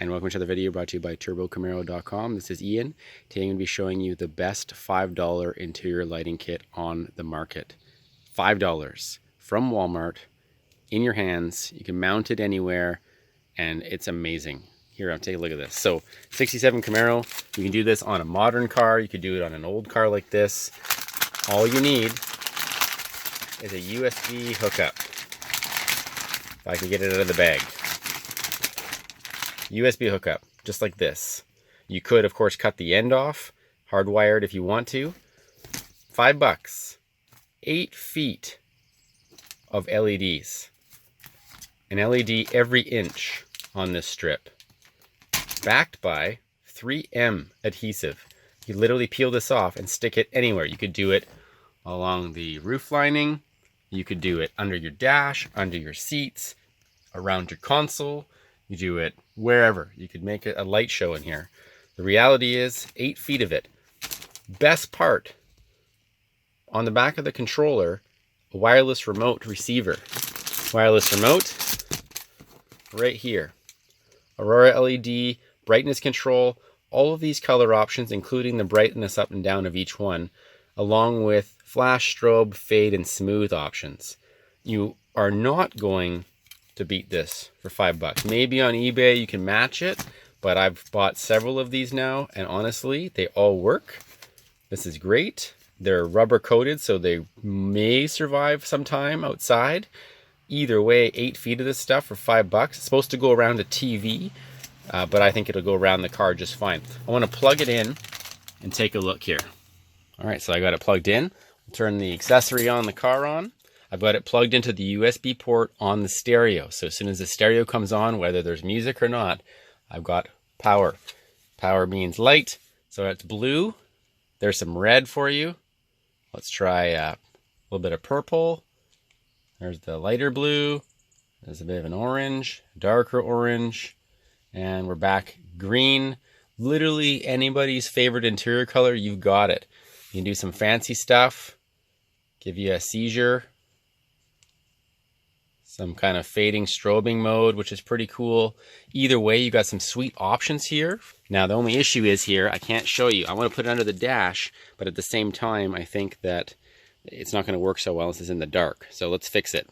And welcome to the video brought to you by turbocamaro.com. This is Ian. Today I'm going to be showing you the best $5 interior lighting kit on the market. $5 from Walmart, in your hands. You can mount it anywhere, and it's amazing. Here, I'll take a look at this. So, 67 Camaro, you can do this on a modern car. You could do it on an old car like this. All you need is a USB hookup. If I can get it out of the bag. USB hookup, just like this. You could, of course, cut the end off, hardwired if you want to. $5. 8 feet of LEDs. An LED every inch on this strip. Backed by 3M adhesive. You literally peel this off and stick it anywhere. You could do it along the roof lining. You could do it under your dash, under your seats, around your console. You do it wherever. You could make a light show in here. The reality is 8 feet of it. Best part, on the back of the controller, a wireless remote receiver. Wireless remote right here. Aurora LED, brightness control, all of these color options, including the brightness up and down of each one, along with flash, strobe, fade, and smooth options. You are not going to beat this for $5. Maybe on eBay you can match it, but I've bought several of these now, and honestly, they all work. This is great. They're rubber coated, so they may survive some time outside. Either way, 8 feet of this stuff for $5. It's supposed to go around a TV, but I think it'll go around the car just fine. I want to plug it in and take a look here. All right, so I got it plugged in. I'll turn the accessory on the car on. I've got it plugged into the USB port on the stereo. So as soon as the stereo comes on, whether there's music or not, I've got power. Power means light. So it's blue. There's some red for you. Let's try a little bit of purple. There's the lighter blue. There's a bit of an orange, darker orange. And we're back green. Literally anybody's favorite interior color, you've got it. You can do some fancy stuff. Give you a seizure. Some kind of fading strobing mode, which is pretty cool. Either way, you got some sweet options here. Now, the only issue is here, I can't show you. I want to put it under the dash, but at the same time, I think that it's not going to work so well as it's in the dark. So let's fix it.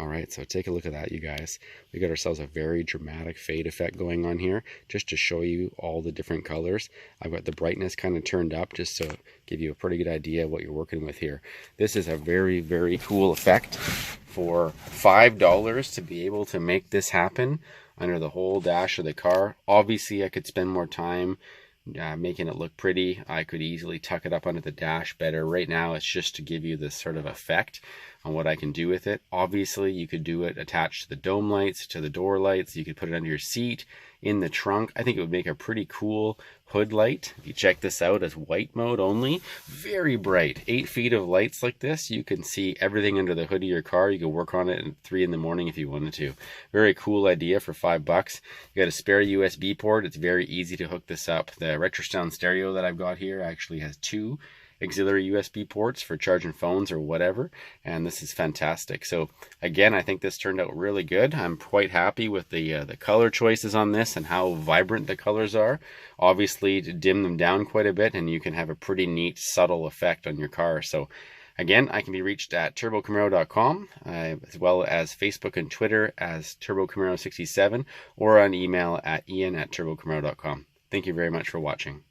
All right, so take a look at that, you guys. We got ourselves a very dramatic fade effect going on here, just to show you all the different colors. I've got the brightness kind of turned up just to give you a pretty good idea of what you're working with here. This is a very, very cool effect. For $5 to be able to make this happen under the whole dash of the car. Obviously, I could spend more time making it look pretty. I could easily tuck it up under the dash better. Right now, it's just to give you this sort of effect on what I can do with it. Obviously, you could do it attached to the dome lights, to the door lights. You could put it under your seat, in the trunk. I think it would make a pretty cool hood light. If you check this out as white mode only, very bright. 8 feet of lights like this. You can see everything under the hood of your car. You can work on it at 3 in the morning if you wanted to. Very cool idea for $5. You got a spare USB port. It's very easy to hook this up. The retro sound stereo that I've got here actually has 2 auxiliary USB ports for charging phones or whatever, and this is fantastic. So again, I think this turned out really good. I'm quite happy with the color choices on this and how vibrant the colors are. Obviously, to dim them down quite a bit, and you can have a pretty neat subtle effect on your car. So again, I can be reached at turbocamaro.com, as well as Facebook and Twitter as turbocamaro67, or on email at ian@turbocamaro.com. Thank you very much for watching.